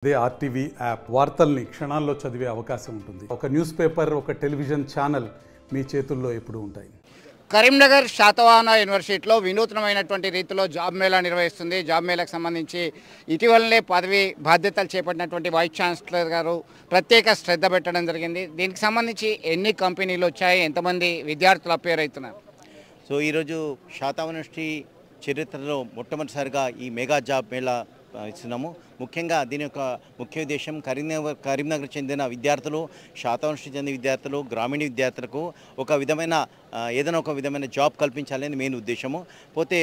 అదే RTV app వార్తల్ని క్షణాల్లో చదివే అవకాశం ఉంటుంది. ఒక న్యూస్ పేపర్, ఒక టెలివిజన్ ఛానల్ మీ చేతుల్లో ఎప్పుడూ ఉంటాయి. కరీంనగర్ శాతవాహన యూనివర్సిటీలో వినూత్నమైనటువంటి రీతిలో జాబ్ మేళా నిర్వహిస్తుంది. జాబ్ మేళాకు సంబంధించి ఇటీవలనే పదవి బాధ్యతలు చేపట్టినటువంటి వైస్ ఛాన్సలర్ గారు ప్రత్యేక శ్రద్ధ పెట్టడం జరిగింది. దీనికి సంబంధించి ఎన్ని కంపెనీలు వచ్చాయి, ఎంతమంది విద్యార్థులు అపేర్ అవుతున్నారు? సో ఈరోజు శాతవాహన యూనివర్సిటీ చరిత్రలో మొట్టమొదటిసారిగా ఈ మెగా జాబ్ మేళా ఇస్తున్నాము. ముఖ్యంగా దీని యొక్క ముఖ్య ఉద్దేశం కరీంనగర్ చెందిన విద్యార్థులు, శాతవాహన యూనివర్సిటీ చెందిన విద్యార్థులు, గ్రామీణ విద్యార్థులకు ఒక విధమైన ఏదైనా ఒక విధమైన జాబ్ కల్పించాలని మెయిన్ ఉద్దేశము. పోతే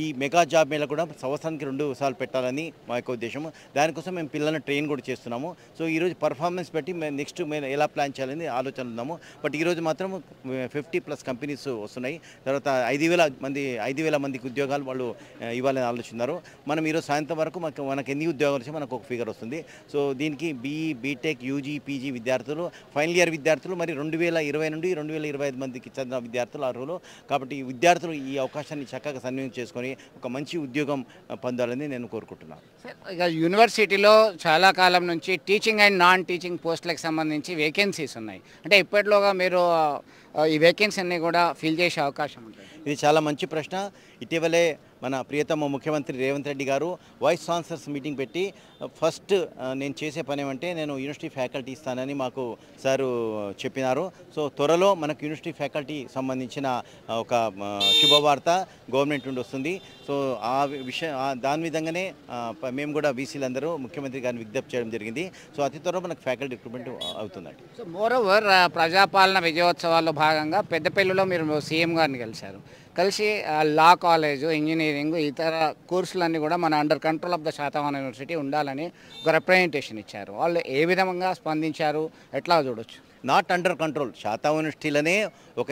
ఈ మెగా జాబ్ మేళ కూడా సంవత్సరానికి 2 సార్లు పెట్టాలని మా యొక్క ఉద్దేశము. దానికోసం మేము పిల్లలను ట్రైన్ కూడా చేస్తున్నాము. సో ఈరోజు పర్ఫార్మెన్స్ బట్టి మేము నెక్స్ట్ మేము ఎలా ప్లాన్ చేయాలని ఆలోచన ఉన్నాము. బట్ ఈరోజు మాత్రం 50+ కంపెనీస్ వస్తున్నాయి. తర్వాత 5,000 మందికి ఉద్యోగాలు వాళ్ళు ఇవ్వాలని ఆలోచిస్తున్నారు. మనం ఈరోజు సాయంత్రం వరకు మనకు ఎన్ని ఉద్యోగాలు వచ్చి మనకు ఒక ఫిగర్ వస్తుంది. సో దీనికి బీఈ, బీటెక్, యూజీ, పీజీ విద్యార్థులు, ఫైనల్ ఇయర్ విద్యార్థులు, మరి 2020 నుండి 2025 మందికి చెందిన విద్యార్థులు అర్హులు. కాబట్టి ఈ విద్యార్థులు ఈ అవకాశాన్ని చక్కగా సద్వినియోగం చేసుకొని ఒక మంచి ఉద్యోగం పొందాలని నేను కోరుకుంటున్నాను. ఇక యూనివర్సిటీలో చాలా కాలం నుంచి టీచింగ్ అండ్ నాన్ టీచింగ్ పోస్టులకు సంబంధించి వేకెన్సీస్ ఉన్నాయి. అంటే ఇప్పటిలోగా మీరు ఈ వేకెన్సీ అన్ని కూడా ఫిల్ చేసే అవకాశం ఉంటుంది? ఇది చాలా మంచి ప్రశ్న. ఇటీవలే మన ప్రియతమ ముఖ్యమంత్రి రేవంత్ రెడ్డి గారు వైస్ ఛాన్సలర్స్ మీటింగ్ పెట్టి ఫస్ట్ నేను చేసే పని ఏమంటే నేను యూనివర్సిటీ ఫ్యాకల్టీ ఇస్తానని మాకు సారు చెప్పినారు. సో త్వరలో మనకు యూనివర్సిటీ ఫ్యాకల్టీ సంబంధించిన ఒక శుభవార్త గవర్నమెంట్ నుండి వస్తుంది. సో ఆ విషయం దాని విధంగానే మేము కూడా బీసీలందరూ ముఖ్యమంత్రి గారిని విజ్ఞప్తి చేయడం జరిగింది. సో అతి త్వరలో మనకు ఫ్యాకల్టీ రిక్రూట్మెంట్ అవుతుందండి. సో మోరోవర్ ప్రజాపాలన విజయోత్సవాల్లో భాగంగా పెద్దపల్లిలో మీరు సీఎం గారిని కలిసి లా కాలేజు, ఇంజనీరింగ్, ఇతర కోర్సులన్నీ కూడా మన under control of the Satavahana university ఉండాలని ఒక రిప్రజెంటేషన్ ఇచ్చారు. వాళ్ళు ఏ విధంగా స్పందించారు, ఎట్లా చూడొచ్చు? Not under control. శాతవాహన యూనివర్సిటీలోనే ఒక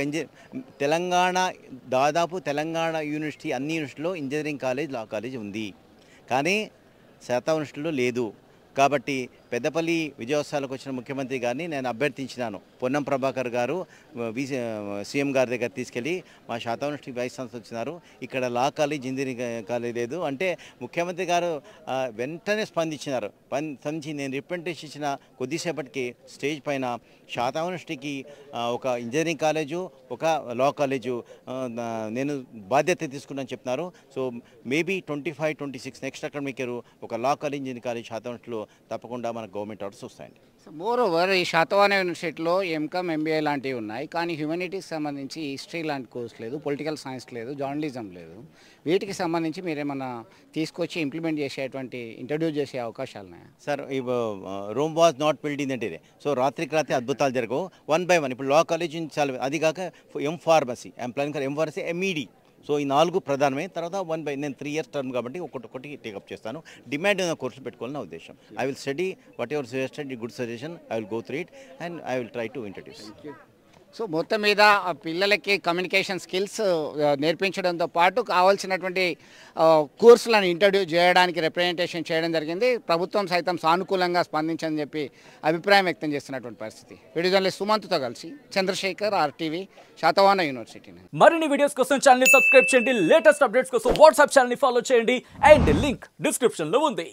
దాదాపు తెలంగాణ యూనివర్సిటీ అన్ని యూనివర్సిటీలో ఇంజనీరింగ్ కాలేజ్, లా కాలేజ్ ఉంది, కానీ శాతవాహన యూనివర్సిటీలో లేదు. కాబట్టి పెద్దపల్లి విజయోత్సవాలకు వచ్చిన ముఖ్యమంత్రి గారిని నేను అభ్యర్థించినాను. పొన్నం ప్రభాకర్ గారు సీఎం గారి దగ్గర తీసుకెళ్ళి మా శాతవాహన యూనివర్సిటీ వైస్ ఛాన్సలర్ వచ్చినారు, ఇక్కడ లా కాలేజ్, ఇంజనీరింగ్ కాలేజ్ లేదు అంటే ముఖ్యమంత్రి గారు వెంటనే స్పందించినారు. నేను రిప్రజెంటేషన్ ఇచ్చిన కొద్దిసేపటికి స్టేజ్ పైన శాతవాహన యూనివర్సిటీకి ఒక ఇంజనీరింగ్ కాలేజు, ఒక లా కాలేజు నేను బాధ్యత తీసుకున్నాను చెప్తున్నారు. So maybe 25-26 next academic year ఒక law college, engineering college Satavahana యూనివర్సిటీలో తప్పకుండా మనకు గవర్నమెంట్ ఆర్డర్స్ వస్తాయండి. మోర్ ఓవర్ ఈ శాతవాహన యూనివర్సిటీలో ఎంకామ్, ఎంబీఏ లాంటివి ఉన్నాయి, కానీ హ్యూమనిటీకి సంబంధించి హిస్టరీ లాంటి కోర్స్ లేదు, పొలిటికల్ సైన్స్ లేదు, జర్నలిజం లేదు. వీటికి సంబంధించి మీరేమన్నా తీసుకొచ్చి ఇంప్లిమెంట్ చేసేటువంటి ఇంట్రడ్యూస్ చేసే అవకాశాలు ఉన్నాయా? Sir Rome was not build in అంటే సో రాత్రికి రాత్రి అద్భుతాలు జరగవు. 1 by 1 ఇప్పుడు లా కాలేజ్ చాలా, అది కాక ఎంఫార్మసీ, ఎంప్లాయింగ్ ఎంఈడి. సో ఈ 4 ప్రధానమే. తర్వాత నేను 3 years టర్మ్ కాబట్టి ఒక్కొక్కటి టేకప్ చేస్తాను. డిమాండ్ ఉన్న కోర్సులు పెట్టుకోవాలని నా ఉద్దేశం. I will study what ever suggested, good suggestion, I will go through it and I will try to introduce. So మొత్తం మీద పిల్లలకి కమ్యూనికేషన్ స్కిల్స్ నేర్పించడంతో పాటు కావాల్సినటువంటి కోర్సులను ఇంట్రడ్యూస్ చేయడానికి రిప్రజెంటేషన్ చేయడం జరిగింది. ప్రభుత్వం సైతం సానుకూలంగా స్పందించని చెప్పి అభిప్రాయం వ్యక్తం చేస్తున్నటువంటి పరిస్థితి. వీడియో జర్నలిస్ట్ సుమంత్తో కలిసి చంద్రశేఖర్, RTV, శాతవాహన యూనివర్సిటీ. మరిన్ని వీడియోస్ కోసం ఛానల్ ని సబ్స్క్రైబ్ చేయండి. లేటెస్ట్ అప్డేట్స్ కోసం వాట్సాప్ ఛానల్ ని ఫాలో చేయండి. అండ్ లింక్ డిస్క్రిప్షన్ లో ఉంది.